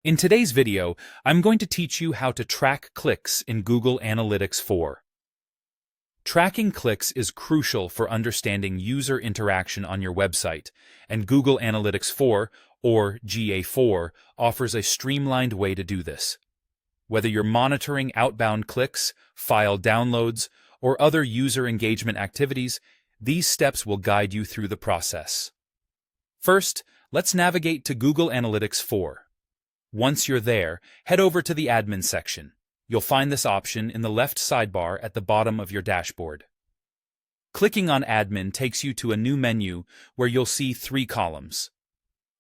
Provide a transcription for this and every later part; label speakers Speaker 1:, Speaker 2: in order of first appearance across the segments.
Speaker 1: In today's video, I'm going to teach you how to track clicks in Google Analytics 4. Tracking clicks is crucial for understanding user interaction on your website, and Google Analytics 4, or GA4, offers a streamlined way to do this. Whether you're monitoring outbound clicks, file downloads, or other user engagement activities, these steps will guide you through the process. First, let's navigate to Google Analytics 4. Once you're there, head over to the Admin section. You'll find this option in the left sidebar at the bottom of your dashboard. Clicking on Admin takes you to a new menu where you'll see 3 columns.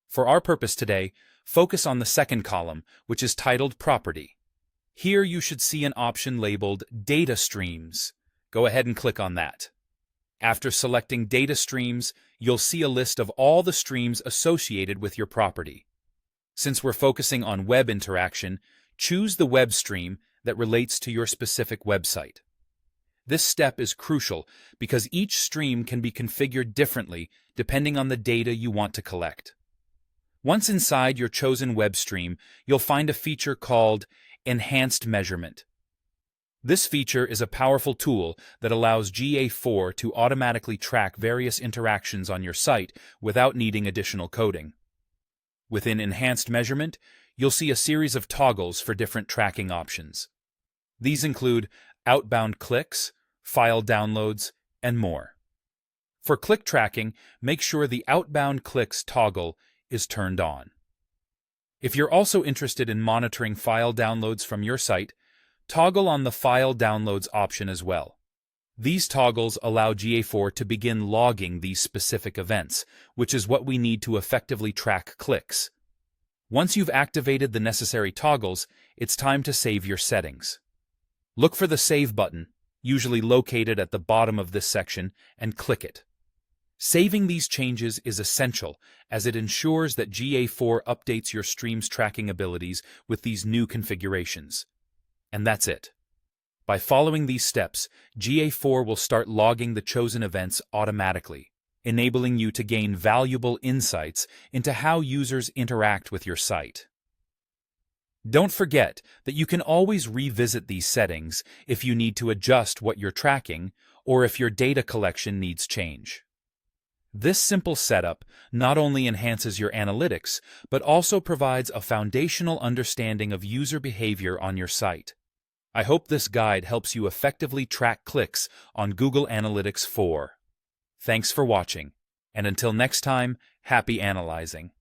Speaker 1: For our purpose today, focus on the second column, which is titled Property. Here you should see an option labeled Data Streams. Go ahead and click on that. After selecting Data Streams, you'll see a list of all the streams associated with your property. Since we're focusing on web interaction, choose the web stream that relates to your specific website. This step is crucial because each stream can be configured differently depending on the data you want to collect. Once inside your chosen web stream, you'll find a feature called Enhanced Measurement. This feature is a powerful tool that allows GA4 to automatically track various interactions on your site without needing additional coding. Within Enhanced Measurement, you'll see a series of toggles for different tracking options. These include outbound clicks, file downloads, and more. For click tracking, make sure the outbound clicks toggle is turned on. If you're also interested in monitoring file downloads from your site, toggle on the File Downloads option as well. These toggles allow GA4 to begin logging these specific events, which is what we need to effectively track clicks. Once you've activated the necessary toggles, it's time to save your settings. Look for the Save button, usually located at the bottom of this section, and click it. Saving these changes is essential as it ensures that GA4 updates your stream's tracking abilities with these new configurations. And that's it. By following these steps, GA4 will start logging the chosen events automatically, enabling you to gain valuable insights into how users interact with your site. Don't forget that you can always revisit these settings if you need to adjust what you're tracking or if your data collection needs change. This simple setup not only enhances your analytics, but also provides a foundational understanding of user behavior on your site. I hope this guide helps you effectively track clicks on Google Analytics 4. Thanks for watching, and until next time, happy analyzing.